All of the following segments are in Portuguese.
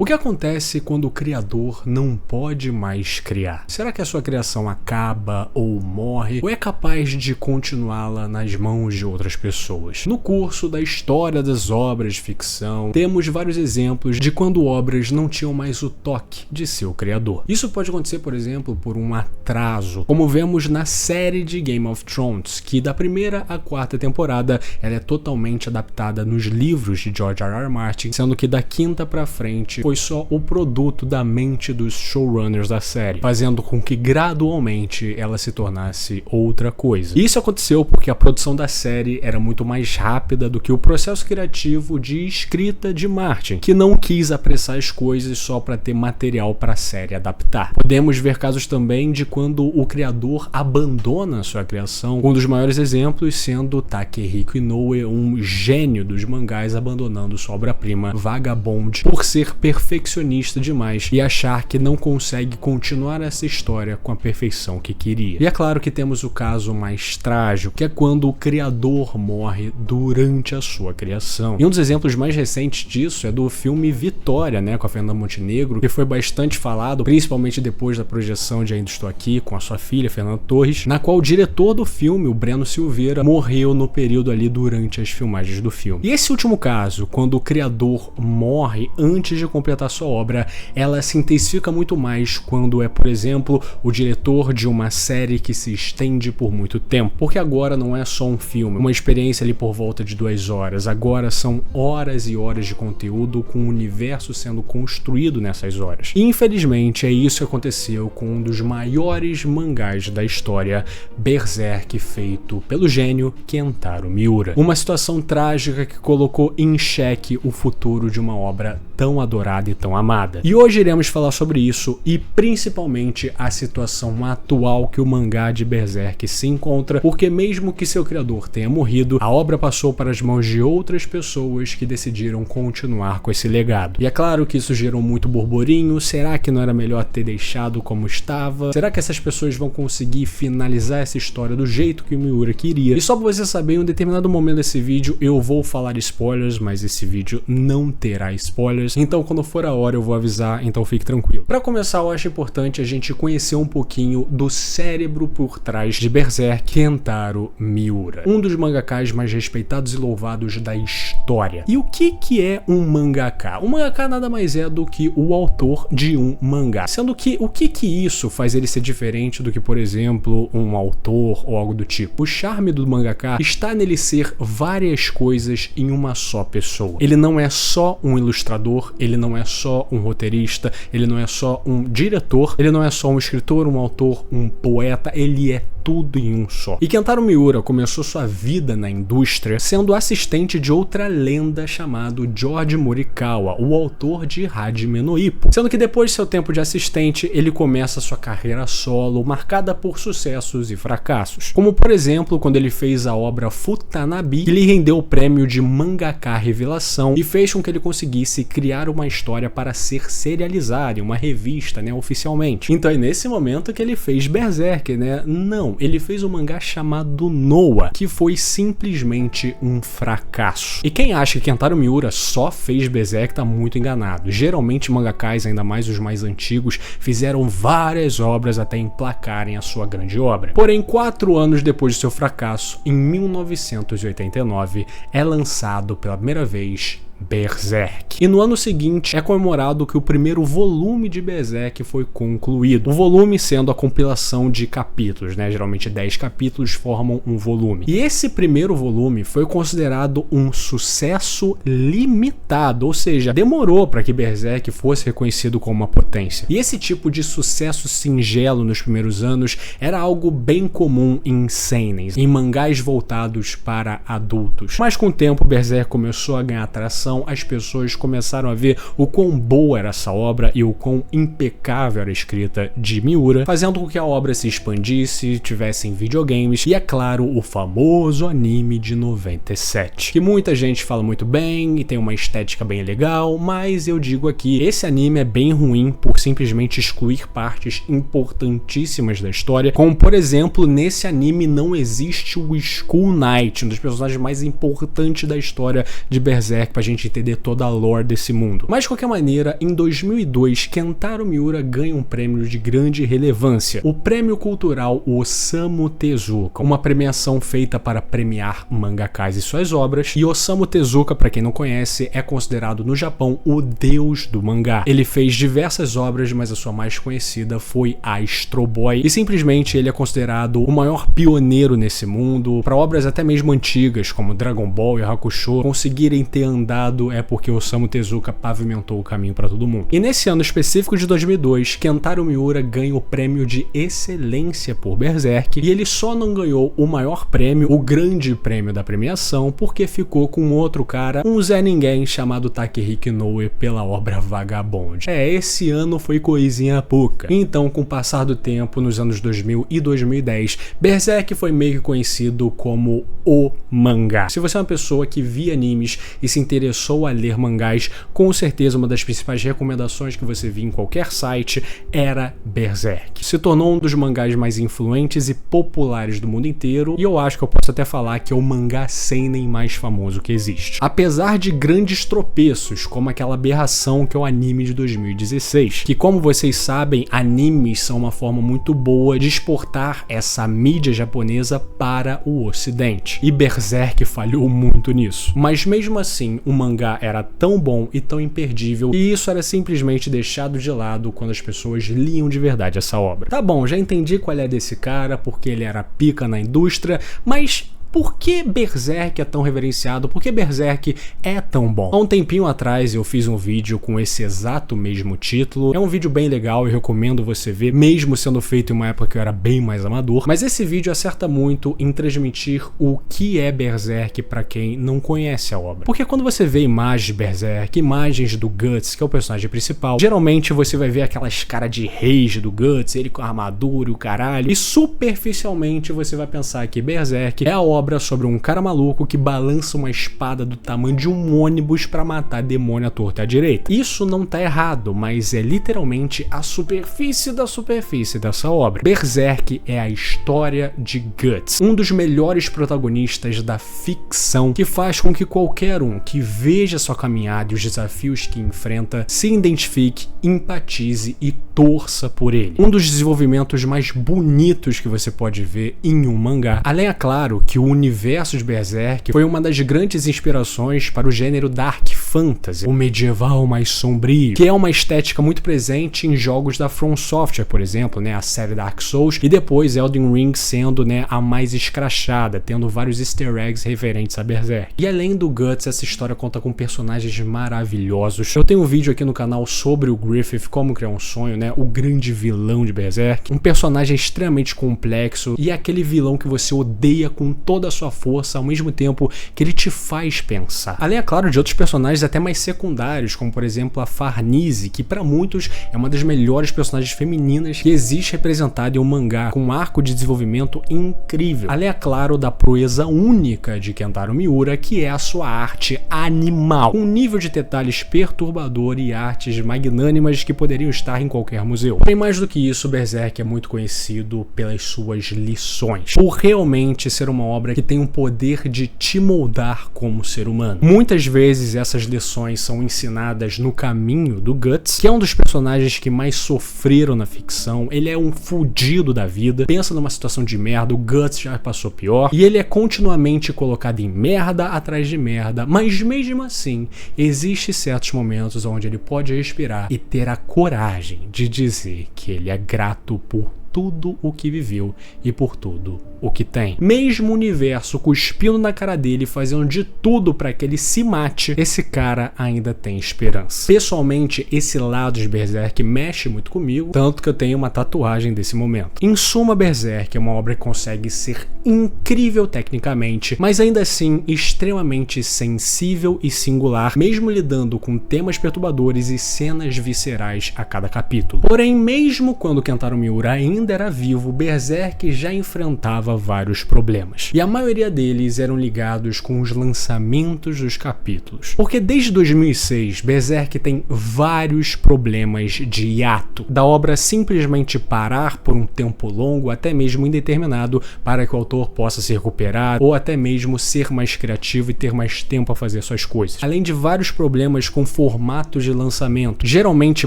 O que acontece quando o criador não pode mais criar? Será que a sua criação acaba ou morre? Ou é capaz de continuá-la nas mãos de outras pessoas? No curso da história das obras de ficção, temos vários exemplos de quando obras não tinham mais o toque de seu criador. Isso pode acontecer, por exemplo, por um atraso, como vemos na série de Game of Thrones, que da primeira à quarta temporada ela é totalmente adaptada nos livros de George R. R. Martin, sendo que da quinta pra frente foi só o produto da mente dos showrunners da série, fazendo com que gradualmente ela se tornasse outra coisa. E isso aconteceu porque a produção da série era muito mais rápida do que o processo criativo de escrita de Martin, que não quis apressar as coisas só para ter material para a série adaptar. Podemos ver casos também de quando o criador abandona sua criação, um dos maiores exemplos sendo Takehiko Inoue, um gênio dos mangás, abandonando sua obra-prima Vagabond por ser perfeccionista demais e achar que não consegue continuar essa história com a perfeição que queria. E é claro que temos o caso mais trágico, que é quando o criador morre durante a sua criação. E um dos exemplos mais recentes disso é do filme Vitória, com a Fernanda Montenegro, que foi bastante falado, principalmente depois da projeção de Ainda Estou Aqui, com a sua filha, Fernanda Torres, na qual o diretor do filme, o Breno Silveira, morreu no período ali durante as filmagens do filme. E esse último caso, quando o criador morre antes de completar sua obra, ela se intensifica muito mais quando é, por exemplo, o diretor de uma série que se estende por muito tempo, porque agora não é só um filme, uma experiência ali por volta de 2 horas, agora são horas e horas de conteúdo com o universo sendo construído nessas horas. E infelizmente é isso que aconteceu com um dos maiores mangás da história, Berserk, feito pelo gênio Kentaro Miura. Uma situação trágica que colocou em xeque o futuro de uma obra tão adorada e tão amada. E hoje iremos falar sobre isso e principalmente a situação atual que o mangá de Berserk se encontra, porque mesmo que seu criador tenha morrido, a obra passou para as mãos de outras pessoas que decidiram continuar com esse legado. E é claro que isso gerou muito burburinho. Será que não era melhor ter deixado como estava? Será que essas pessoas vão conseguir finalizar essa história do jeito que o Miura queria? E só pra você saber, em um determinado momento desse vídeo eu vou falar spoilers, mas esse vídeo não terá spoilers, então quando for a hora eu vou avisar, então fique tranquilo. Para começar, eu acho importante a gente conhecer um pouquinho do cérebro por trás de Berserk, Kentaro Miura, um dos mangakas mais respeitados e louvados da história. E o que é um mangaka? Um mangaka nada mais é do que o autor de um mangá, sendo que o que isso faz ele ser diferente do que, por exemplo, um autor ou algo do tipo? O charme do mangaka está nele ser várias coisas em uma só pessoa. Ele não é só um ilustrador, ele não é só um roteirista, ele não é só um diretor, ele não é só um escritor, um autor, um poeta, ele é tudo em um só. E Kentaro Miura começou sua vida na indústria sendo assistente de outra lenda chamado George Morikawa, o autor de Hajime no Ippo, sendo que depois de seu tempo de assistente, ele começa sua carreira solo, marcada por sucessos e fracassos, como por exemplo quando ele fez a obra Futanabi, que lhe rendeu o prêmio de mangaka revelação e fez com que ele conseguisse criar uma história para ser serializada em uma revista, oficialmente. Então é nesse momento que ele fez Berserk, Não, ele fez um mangá chamado Noah, que foi simplesmente um fracasso. E quem acha que Kentaro Miura só fez Berserk tá muito enganado. Geralmente mangakas, ainda mais os mais antigos, fizeram várias obras até emplacarem a sua grande obra. Porém, 4 anos depois de seu fracasso, em 1989, é lançado pela primeira vez Berserk. E no ano seguinte é comemorado que o primeiro volume de Berserk foi concluído. O volume sendo a compilação de capítulos, geralmente 10 capítulos formam um volume. E esse primeiro volume foi considerado um sucesso limitado, ou seja, demorou para que Berserk fosse reconhecido como uma potência. E esse tipo de sucesso singelo nos primeiros anos era algo bem comum em seinen, em mangás voltados para adultos. Mas com o tempo Berserk começou a ganhar atração, as pessoas começaram a ver o quão boa era essa obra e o quão impecável era a escrita de Miura, fazendo com que a obra se expandisse, tivessem videogames e, é claro, o famoso anime de 97, que muita gente fala muito bem e tem uma estética bem legal, mas eu digo aqui, esse anime é bem ruim por simplesmente excluir partes importantíssimas da história, como por exemplo, nesse anime não existe o Skull Knight, um dos personagens mais importantes da história de Berserk, pra gente gente entender toda a lore desse mundo. Mas de qualquer maneira, em 2002, Kentaro Miura ganha um prêmio de grande relevância, o Prêmio Cultural Osamu Tezuka, uma premiação feita para premiar mangakas e suas obras, e Osamu Tezuka, para quem não conhece, é considerado no Japão o deus do mangá. Ele fez diversas obras, mas a sua mais conhecida foi Astro Boy, e simplesmente ele é considerado o maior pioneiro nesse mundo. Para obras até mesmo antigas, como Dragon Ball e Hakusho, conseguirem ter andado é porque Osamu Tezuka pavimentou o caminho para todo mundo. E nesse ano específico de 2002, Kentaro Miura ganha o prêmio de excelência por Berserk, e ele só não ganhou o maior prêmio, o grande prêmio da premiação, porque ficou com outro cara, um Zé Ninguém chamado Takehiko Inoue, pela obra Vagabond. Esse ano foi coisinha pouca. Então, com o passar do tempo, nos anos 2000 e 2010, Berserk foi meio que conhecido como o mangá. Se você é uma pessoa que via animes e se interessou a ler mangás, com certeza uma das principais recomendações que você via em qualquer site era Berserk. Se tornou um dos mangás mais influentes e populares do mundo inteiro, e eu acho que eu posso até falar que é o mangá seinen mais famoso que existe. Apesar de grandes tropeços, como aquela aberração que é o anime de 2016, que, como vocês sabem, animes são uma forma muito boa de exportar essa mídia japonesa para o ocidente, e Berserk falhou muito nisso. Mas mesmo assim, o mangá era tão bom e tão imperdível, e isso era simplesmente deixado de lado quando as pessoas liam de verdade essa obra. Tá bom, já entendi qual é desse cara, porque ele era pica na indústria, mas por que Berserk é tão reverenciado? Por que Berserk é tão bom? Há um tempinho atrás eu fiz um vídeo com esse exato mesmo título. É um vídeo bem legal e recomendo você ver, mesmo sendo feito em uma época que eu era bem mais amador. Mas esse vídeo acerta muito em transmitir o que é Berserk para quem não conhece a obra. Porque quando você vê imagens de Berserk, imagens do Guts, que é o personagem principal, geralmente você vai ver aquelas caras de rage do Guts, ele com a armadura e o caralho, e superficialmente você vai pensar que Berserk é a obra sobre um cara maluco que balança uma espada do tamanho de um ônibus pra matar demônio à torta e à direita. Isso não tá errado, mas é literalmente a superfície da superfície dessa obra. Berserk é a história de Guts, um dos melhores protagonistas da ficção, que faz com que qualquer um que veja sua caminhada e os desafios que enfrenta se identifique, empatize e torça por ele. Um dos desenvolvimentos mais bonitos que você pode ver em um mangá. Além, é claro, que o universo de Berserk foi uma das grandes inspirações para o gênero Dark Fantasy, o medieval mais sombrio, que é uma estética muito presente em jogos da From Software, por exemplo, a série Dark Souls, e depois Elden Ring sendo a mais escrachada, tendo vários easter eggs referentes a Berserk. E além do Guts, essa história conta com personagens maravilhosos. Eu tenho um vídeo aqui no canal sobre o Griffith, como criar um sonho, o grande vilão de Berserk, um personagem extremamente complexo e aquele vilão que você odeia com toda a sua força, ao mesmo tempo que ele te faz pensar. Além, é claro, de outros personagens até mais secundários, como por exemplo a Farnese, que para muitos é uma das melhores personagens femininas que existe representada em um mangá, com um arco de desenvolvimento incrível. Além, é claro, da proeza única de Kentaro Miura, que é a sua arte animal, um nível de detalhes perturbador e artes magnânimas que poderiam estar em qualquer museu. Porém, mais do que isso, Berserk é muito conhecido pelas suas lições, por realmente ser uma obra que tem um poder de te moldar como ser humano. Muitas vezes essas lições são ensinadas no caminho do Guts, que é um dos personagens que mais sofreram na ficção. Ele é um fudido da vida, pensa numa situação de merda, o Guts já passou pior, e ele é continuamente colocado em merda atrás de merda, mas mesmo assim, existem certos momentos onde ele pode respirar e ter a coragem de dizer que ele é grato por tudo o que viveu e por tudo o que tem. Mesmo o universo cuspindo na cara dele, fazendo de tudo para que ele se mate, esse cara ainda tem esperança. Pessoalmente, esse lado de Berserk mexe muito comigo, tanto que eu tenho uma tatuagem desse momento. Em suma, Berserk é uma obra que consegue ser incrível tecnicamente, mas ainda assim extremamente sensível e singular, mesmo lidando com temas perturbadores e cenas viscerais a cada capítulo. Porém, mesmo quando Kentaro Miura ainda ainda era vivo, Berserk já enfrentava vários problemas. E a maioria deles eram ligados com os lançamentos dos capítulos. Porque desde 2006, Berserk tem vários problemas de hiato, da obra simplesmente parar por um tempo longo, até mesmo indeterminado, para que o autor possa se recuperar, ou até mesmo ser mais criativo e ter mais tempo a fazer suas coisas. Além de vários problemas com formatos de lançamento. Geralmente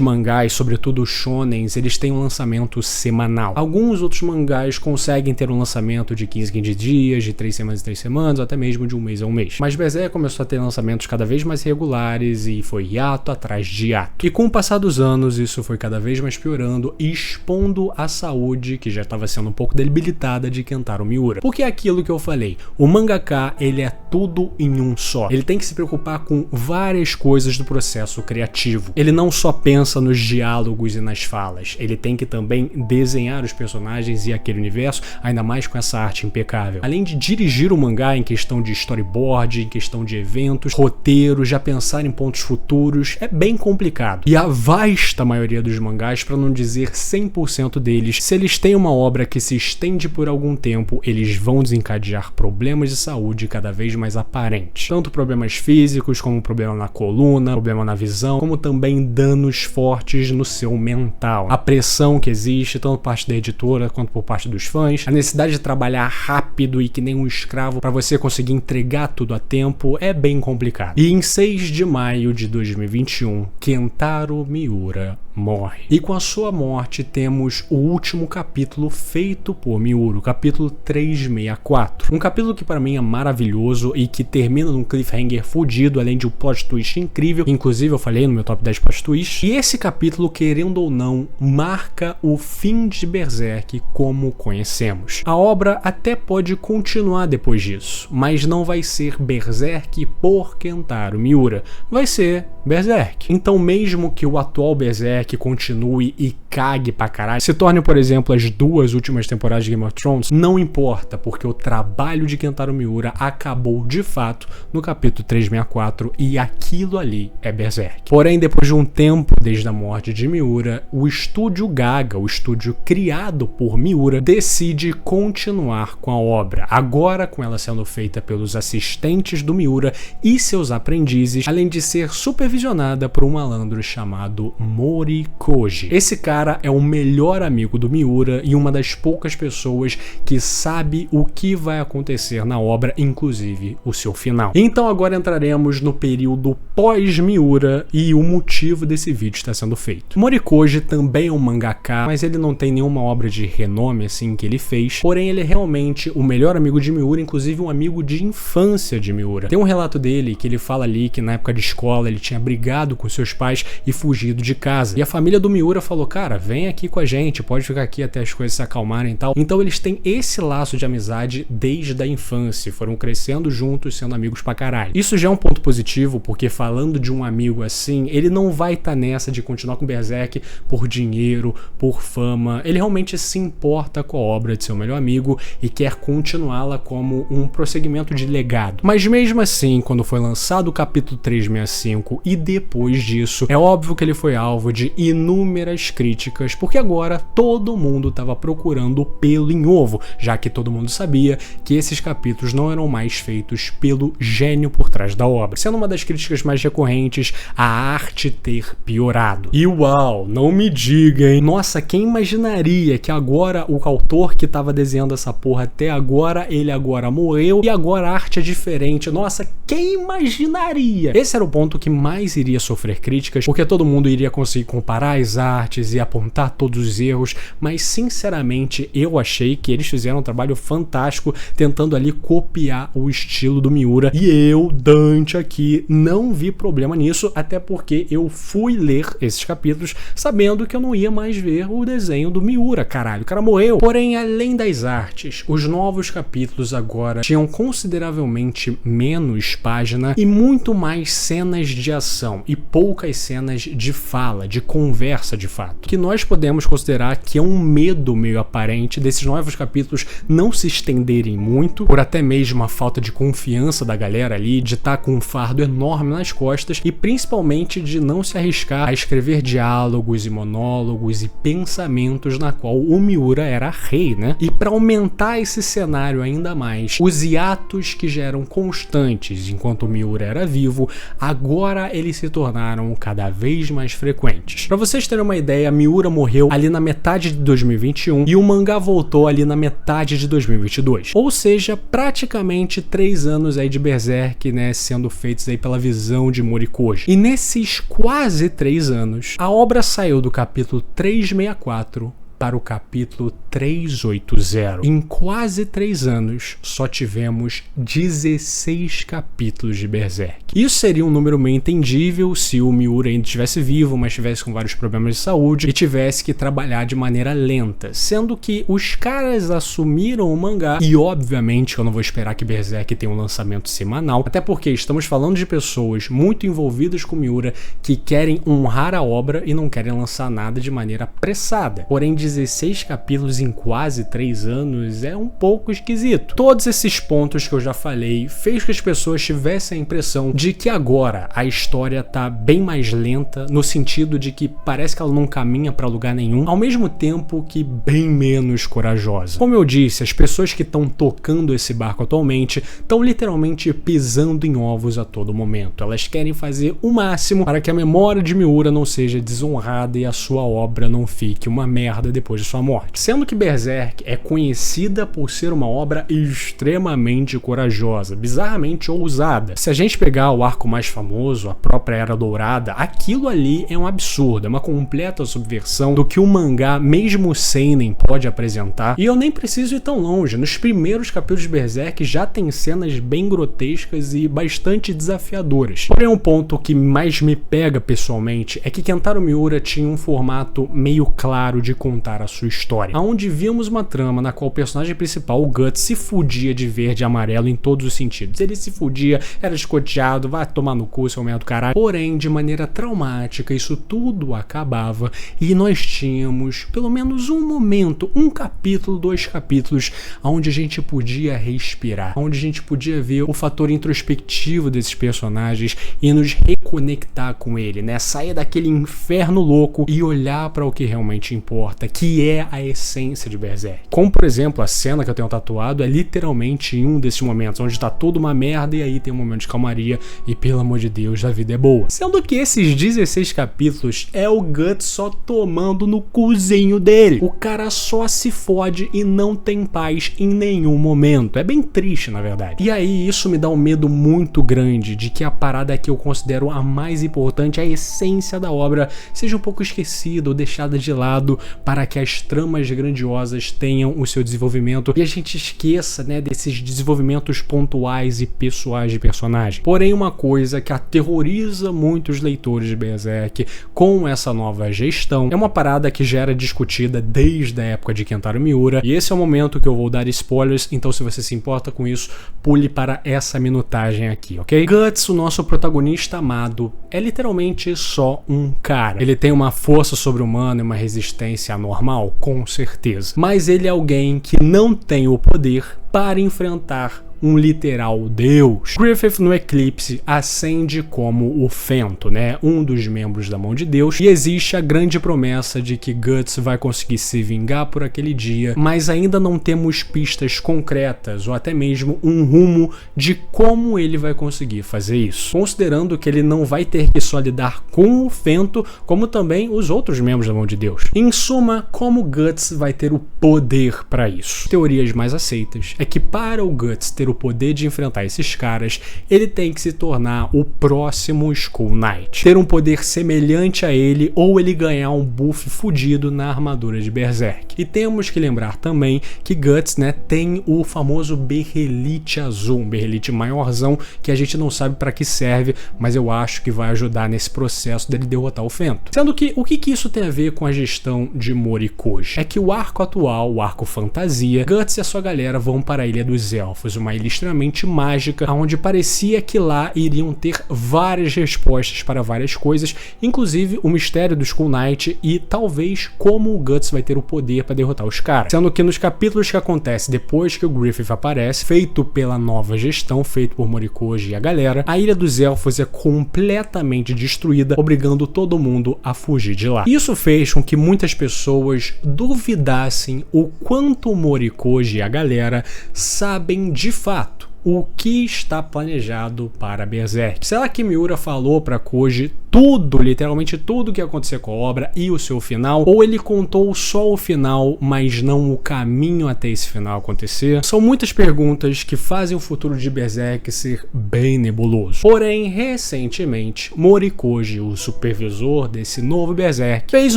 mangás, sobretudo os shonens, eles têm um lançamento semanal. Alguns outros mangás conseguem ter um lançamento de 15 em 15 dias, de 3 semanas em 3 semanas, ou até mesmo de um mês a um mês. Mas Berserk começou a ter lançamentos cada vez mais regulares e foi hiato atrás de hiato. E com o passar dos anos, isso foi cada vez mais piorando, expondo a saúde, que já estava sendo um pouco debilitada, de Kentaro Miura. Porque é aquilo que eu falei, o mangaka, ele é tudo em um só. Ele tem que se preocupar com várias coisas do processo criativo. Ele não só pensa nos diálogos e nas falas, ele tem que também desenhar os personagens e aquele universo, ainda mais com essa arte impecável. Além de dirigir o mangá em questão de storyboard, em questão de eventos, roteiro, já pensar em pontos futuros, é bem complicado. E a vasta maioria dos mangás, para não dizer 100% deles, se eles têm uma obra que se estende por algum tempo, eles vão desencadear problemas de saúde cada vez mais aparentes. Tanto problemas físicos, como problema na coluna, problema na visão, como também danos fortes no seu mental. A pressão que existe, tanto por parte da editora quanto por parte dos fãs, a necessidade de trabalhar rápido e que nem um escravo para você conseguir entregar tudo a tempo é bem complicado. E em 6 de maio de 2021, Kentaro Miura morre. E com a sua morte temos o último capítulo feito por Miura, o capítulo 364. Um capítulo que para mim é maravilhoso e que termina num cliffhanger fudido, além de um plot twist incrível. Inclusive eu falei no meu top 10 plot twist. E esse capítulo, querendo ou não, marca o fim de Berserk como conhecemos. A obra até pode continuar depois disso, mas não vai ser Berserk por Kentaro Miura. Vai ser Berserk. Então mesmo que o atual Berserk continue e cague pra caralho, se torne, por exemplo, as 2 últimas temporadas de Game of Thrones, não importa, porque o trabalho de Kentaro Miura acabou de fato no capítulo 364 e aquilo ali é Berserk. Porém, depois de um tempo desde a morte de Miura, o estúdio Gaga, o estúdio criado por Miura, decide continuar com a obra, agora com ela sendo feita pelos assistentes do Miura e seus aprendizes, além de ser supervisionada por um malandro chamado Morikoji. Esse cara é o melhor amigo do Miura e uma das poucas pessoas que sabe o que vai acontecer na obra, inclusive o seu final. Então agora entraremos no período pós-Miura e o motivo desse vídeo está sendo feito. Morikoji também é um mangaka, mas ele não tem nenhuma obra de renome assim que ele fez, porém ele é realmente o melhor amigo de Miura, inclusive um amigo de infância de Miura. Tem um relato dele que ele fala ali que na época de escola ele tinha brigado com seus pais e fugido de casa. E a família do Miura falou, cara, vem aqui com a gente, pode ficar aqui até as coisas se acalmarem e tal. Então eles têm esse laço de amizade desde a infância, foram crescendo juntos, sendo amigos pra caralho. Isso já é um ponto positivo, porque falando de um amigo assim, ele não vai estar nessa de continuar com Berserk por dinheiro, por fama. Ele realmente se importa com a obra de seu melhor amigo e quer continuá-la como um prosseguimento de legado. Mas mesmo assim, quando foi lançado o capítulo 365 e depois disso, é óbvio que ele foi alvo de inúmeras críticas, porque agora todo mundo estava procurando pelo em ovo, já que todo mundo sabia que esses capítulos não eram mais feitos pelo gênio por trás da obra, sendo uma das críticas mais recorrentes a arte ter piorado. E uau, não me diga, hein? Nossa, quem imaginaria que agora o autor que estava desenhando essa porra até agora, ele agora morreu e agora a arte é diferente. Nossa, quem imaginaria? Esse era o ponto que mais iria sofrer críticas, porque todo mundo iria conseguir comparar as artes e apontar todos os erros, mas sinceramente eu achei que eles fizeram um trabalho fantástico tentando ali copiar o estilo do Miura, e eu, Dante aqui, não vi problema nisso, até porque eu fui ler esses capítulos sabendo que eu não ia mais ver o desenho do Miura, caralho, o cara morreu. Porém, além das artes, os novos capítulos agora tinham consideravelmente menos página e muito mais cenas de ação e poucas cenas de fala, de conversa de fato, que nós podemos considerar que é um medo meio aparente desses novos capítulos não se estenderem muito, por até mesmo a falta de confiança da galera ali, de estar com um fardo enorme nas costas e principalmente de não se arriscar a escrever diálogos e monólogos e pensamentos na qual o Miura era rei, né? E para aumentar esse cenário ainda mais, os hiatos que já eram constantes enquanto o Miura era vivo, agora eles se tornaram cada vez mais frequentes. Para vocês terem uma ideia, Miura morreu ali na metade de 2021 e o mangá voltou ali na metade de 2022. Ou seja, praticamente 3 anos aí de Berserk, né, sendo feitos aí pela visão de Morikoshi. E nesses quase 3 anos, a obra saiu do capítulo 364 para o capítulo 380. Em quase 3 anos, só tivemos 16 capítulos de Berserk. Isso seria um número meio entendível se o Miura ainda estivesse vivo, mas estivesse com vários problemas de saúde e tivesse que trabalhar de maneira lenta, sendo que os caras assumiram o mangá e obviamente eu não vou esperar que Berserk tenha um lançamento semanal, até porque estamos falando de pessoas muito envolvidas com Miura que querem honrar a obra e não querem lançar nada de maneira apressada. Porém, 16 capítulos em quase 3 anos é um pouco esquisito. Todos esses pontos que eu já falei fez que as pessoas tivessem a impressão de que agora a história tá bem mais lenta, no sentido de que parece que ela não caminha para lugar nenhum, ao mesmo tempo que bem menos corajosa. Como eu disse, as pessoas que estão tocando esse barco atualmente estão literalmente pisando em ovos a todo momento. Elas querem fazer o máximo para que a memória de Miura não seja desonrada e a sua obra não fique uma merda depois de sua morte. Sendo que Berserk é conhecida por ser uma obra extremamente corajosa, bizarramente ousada. Se a gente pegar o arco mais famoso, a própria Era Dourada, aquilo ali é um absurdo, é uma completa subversão do que o mangá, mesmo seinen, pode apresentar. E eu nem preciso ir tão longe, nos primeiros capítulos de Berserk já tem cenas bem grotescas e bastante desafiadoras. Porém, um ponto que mais me pega pessoalmente é que Kentaro Miura tinha um formato meio claro de contar a sua história, onde vimos uma trama na qual o personagem principal, o Guts, se fudia de verde e amarelo em todos os sentidos. Ele se fudia, era escoteado, vai tomar no cu, seu merda do caralho. Porém, de maneira traumática, isso tudo acabava e nós tínhamos pelo menos um momento, um capítulo, 2 capítulos, onde a gente podia respirar, onde a gente podia ver o fator introspectivo desses personagens e nos reconectar com ele, né? Sair daquele inferno louco e olhar para o que realmente importa, que é a essência de Berserk. Como, por exemplo, a cena que eu tenho tatuado é literalmente em um desses momentos, onde tá tudo uma merda e aí tem um momento de calmaria e, pelo amor de Deus, a vida é boa. Sendo que esses 16 capítulos é o Guts só tomando no cozinho dele. O cara só se fode e não tem paz em nenhum momento. É bem triste, na verdade. E aí isso me dá um medo muito grande de que a parada que eu considero a mais importante, a essência da obra, seja um pouco esquecida ou deixada de lado para que as tramas grandiosas tenham o seu desenvolvimento e a gente esqueça, né, desses desenvolvimentos pontuais e pessoais de personagem. Porém, uma coisa que aterroriza muitos leitores de Berserk com essa nova gestão é uma parada que já era discutida desde a época de Kentaro Miura, e esse é o momento que eu vou dar spoilers, então se você se importa com isso, pule para essa minutagem aqui, ok? Guts, o nosso protagonista amado, é literalmente só um cara. Ele tem uma força sobre-humana e uma resistência anormal, com certeza. Mas ele é alguém que não tem o poder para enfrentar um literal deus. Griffith no Eclipse ascende como o Fento, né? Um dos membros da Mão de Deus, e existe a grande promessa de que Guts vai conseguir se vingar por aquele dia, mas ainda não temos pistas concretas ou até mesmo um rumo de como ele vai conseguir fazer isso, considerando que ele não vai ter que só lidar com o Fento, como também os outros membros da Mão de Deus. Em suma, como Guts vai ter o poder para isso? Teorias mais aceitas é que para o Guts ter o poder de enfrentar esses caras, ele tem que se tornar o próximo Skull Knight, ter um poder semelhante a ele ou ele ganhar um buff fudido na armadura de Berserk. E temos que lembrar também que Guts, né, tem o famoso berrelite azul, um berrelite maiorzão que a gente não sabe para que serve, mas eu acho que vai ajudar nesse processo dele derrotar o Fento. Sendo que o que isso tem a ver com a gestão de Morikoshi? É que o arco atual, o arco fantasia, Guts e a sua galera vão para a Ilha dos Elfos, uma ilha dele extremamente mágica, onde parecia que lá iriam ter várias respostas para várias coisas, inclusive o mistério do Skull Knight e talvez como o Guts vai ter o poder para derrotar os caras. Sendo que nos capítulos que acontece depois que o Griffith aparece, feito pela nova gestão, feito por Morikoji e a galera, a Ilha dos Elfos é completamente destruída, obrigando todo mundo a fugir de lá. Isso fez com que muitas pessoas duvidassem o quanto o Morikoji e a galera sabem de fato o que está planejado para Berserk. Será que Miura falou para Koji tudo, literalmente tudo que ia acontecer com a obra e o seu final? Ou ele contou só o final, mas não o caminho até esse final acontecer? São muitas perguntas que fazem o futuro de Berserk ser bem nebuloso. Porém, recentemente, Morikoji, o supervisor desse novo Berserk, fez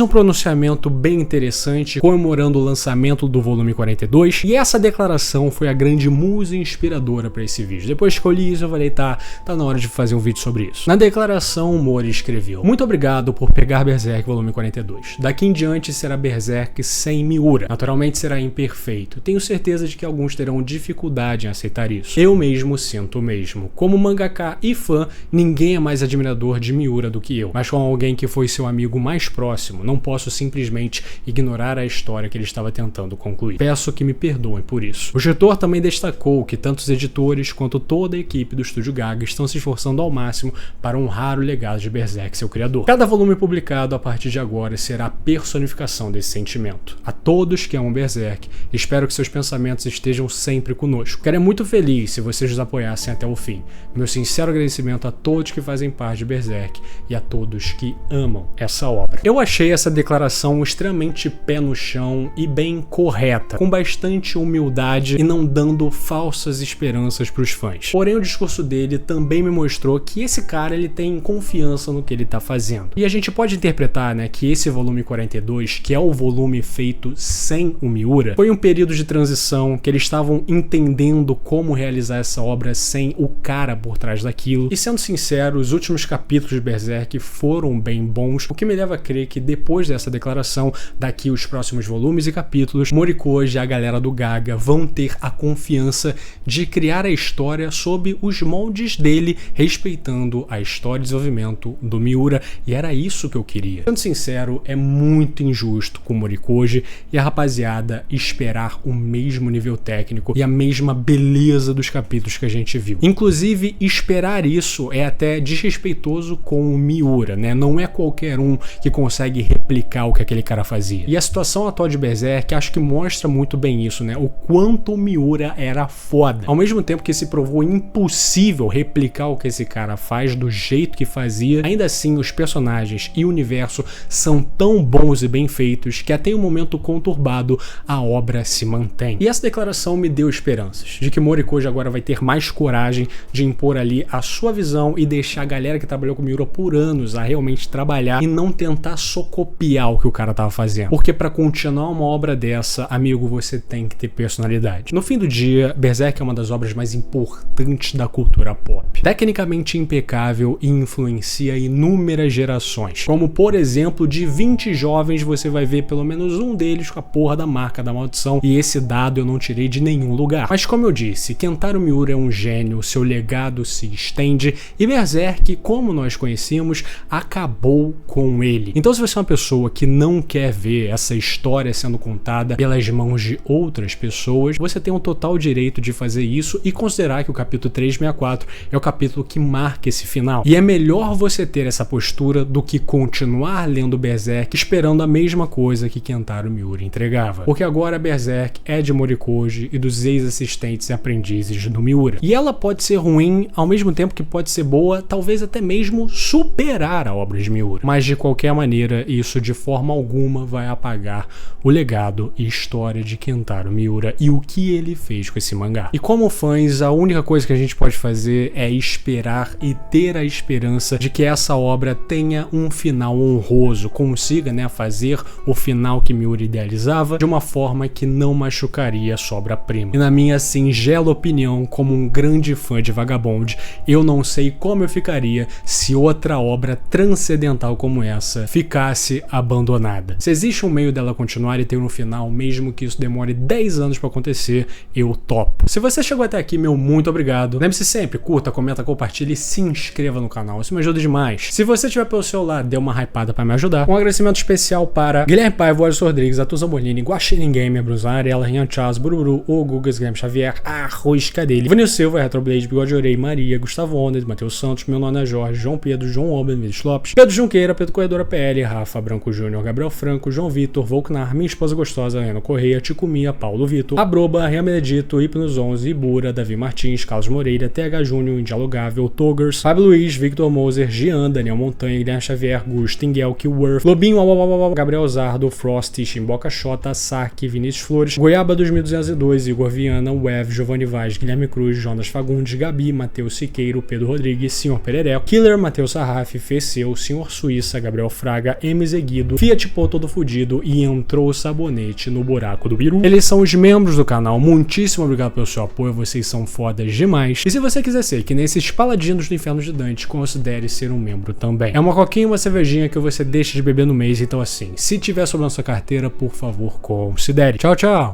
um pronunciamento bem interessante comemorando o lançamento do volume 42, e essa declaração foi a grande musa inspiradora para esse vídeo. Depois que eu li isso, eu falei, tá na hora de fazer um vídeo sobre isso. Na declaração, Mori escreveu: muito obrigado por pegar Berserk volume 42. Daqui em diante será Berserk sem Miura. Naturalmente será imperfeito. Tenho certeza de que alguns terão dificuldade em aceitar isso. Eu mesmo sinto o mesmo. Como mangaka e fã, ninguém é mais admirador de Miura do que eu. Mas como alguém que foi seu amigo mais próximo, não posso simplesmente ignorar a história que ele estava tentando concluir. Peço que me perdoem por isso. O diretor também destacou que tanto os editores quanto toda a equipe do Estúdio Gaga estão se esforçando ao máximo para honrar o legado de Berserk, seu criador. Cada volume publicado a partir de agora será a personificação desse sentimento. A todos que amam Berserk, espero que seus pensamentos estejam sempre conosco. Ficaria muito feliz se vocês nos apoiassem até o fim. Meu sincero agradecimento a todos que fazem parte de Berserk e a todos que amam essa obra. Eu achei essa declaração extremamente pé no chão e bem correta, com bastante humildade e não dando falsas esperanças para os fãs. Porém, o discurso dele também me mostrou que esse cara ele tem confiança no que ele tá fazendo. E a gente pode interpretar, né, que esse volume 42, que é o volume feito sem o Miura, foi um período de transição que eles estavam entendendo como realizar essa obra sem o cara por trás daquilo. E sendo sincero, os últimos capítulos de Berserk foram bem bons, o que me leva a crer que depois dessa declaração, daqui os próximos volumes e capítulos, Morikoji e a galera do Gaga vão ter a confiança de criar a história sob os moldes dele, respeitando a história e desenvolvimento do Miura, e era isso que eu queria. Sendo sincero, é muito injusto com o Morikoji e a rapaziada esperar o mesmo nível técnico e a mesma beleza dos capítulos que a gente viu. Inclusive, esperar isso é até desrespeitoso com o Miura, né? Não é qualquer um que consegue replicar o que aquele cara fazia. E a situação atual de Berserk acho que mostra muito bem isso, né? O quanto o Miura era foda. Ao mesmo tempo que se provou impossível replicar o que esse cara faz do jeito que fazia, ainda assim os personagens e o universo são tão bons e bem feitos que até em um momento conturbado a obra se mantém. E essa declaração me deu esperanças de que Morikoji agora vai ter mais coragem de impor ali a sua visão e deixar a galera que trabalhou com Miura por anos a realmente trabalhar e não tentar só copiar o que o cara tava fazendo. Porque para continuar uma obra dessa, amigo, você tem que ter personalidade. No fim do dia, Berserk é uma das obras mais importantes da cultura pop. Tecnicamente impecável e influencia inúmeras gerações. Como, por exemplo, de 20 jovens, você vai ver pelo menos um deles com a porra da marca da maldição, e esse dado eu não tirei de nenhum lugar. Mas como eu disse, Kentaro Miura é um gênio, seu legado se estende, e Berserk, como nós conhecemos, acabou com ele. Então, se você é uma pessoa que não quer ver essa história sendo contada pelas mãos de outras pessoas, você tem um total direito de fazer isso e considerar que o capítulo 364 é o capítulo que marca esse final. E é melhor você ter essa postura do que continuar lendo Berserk esperando a mesma coisa que Kentaro Miura entregava. Porque agora Berserk é de Morikoji e dos ex-assistentes e aprendizes do Miura. E ela pode ser ruim ao mesmo tempo que pode ser boa, talvez até mesmo superar a obra de Miura. Mas de qualquer maneira, isso de forma alguma vai apagar o legado e história de Kentaro Miura e o que ele fez com esse mangá. E como fãs, a única coisa que a gente pode fazer é esperar e ter a esperança de que essa essa obra tenha um final honroso, consiga, né, fazer o final que Miura idealizava de uma forma que não machucaria a sua obra-prima. E na minha singela opinião, como um grande fã de Vagabond, eu não sei como eu ficaria se outra obra transcendental como essa ficasse abandonada. Se existe um meio dela continuar e ter um final, mesmo que isso demore 10 anos para acontecer, eu topo. Se você chegou até aqui, meu muito obrigado. Lembre-se sempre, curta, comenta, compartilhe e se inscreva no canal, isso me ajuda demais. Se você tiver pelo seu lado, dê uma hypada para me ajudar. Um agradecimento especial para Guilherme Paiva, Alisson Rodrigues, Atuza Molini, Guaxinim Gamer, Brusan Arela, Rian Charles, Bururu, O Gugas, Guilherme Xavier, Arroz Cadele, Vanil Silva, Retroblade, Bigode Orei, Maria, Gustavo Ondes, Matheus Santos, meu nome é Jorge, João Pedro, João Oben, Vinícius Lopes, Pedro Junqueira, Pedro Corredora PL, Rafa Branco Júnior, Gabriel Franco, João Vitor, Volknar, minha esposa gostosa, Ana Correia, Ticumia, Paulo Vitor, Abroba, Rian Benedito, Hipnos 11, Ibura, Davi Martins, Carlos Moreira, TH Júnior, Indialogável, Togers, Fábio Luiz, Victor Moser, Gian, Daniel Montanha, Guilherme Xavier, Gustin, Gelkworth, Lobinho, Gabriel Zardo, Frost, Chimboca Xota, Sark, Vinícius Flores, Goiaba 2202, Igor Viana, Wev, Giovanni Vaz, Guilherme Cruz, Jonas Fagundes, Gabi, Matheus Siqueiro, Pedro Rodrigues, Senhor Perereco, Killer, Matheus Sarraf, Feceu, Senhor Suíça, Gabriel Fraga, MZ Guido, Fiat Pô todo fudido e entrou o sabonete no buraco do biru. Eles são os membros do canal, muitíssimo obrigado pelo seu apoio, vocês são fodas demais. E se você quiser ser que nesses paladinos do inferno de Dante, considere ser um membro também. É uma coquinha e uma cervejinha que você deixa de beber no mês, então assim, se tiver sobrando sua carteira, por favor, considere. Tchau, tchau!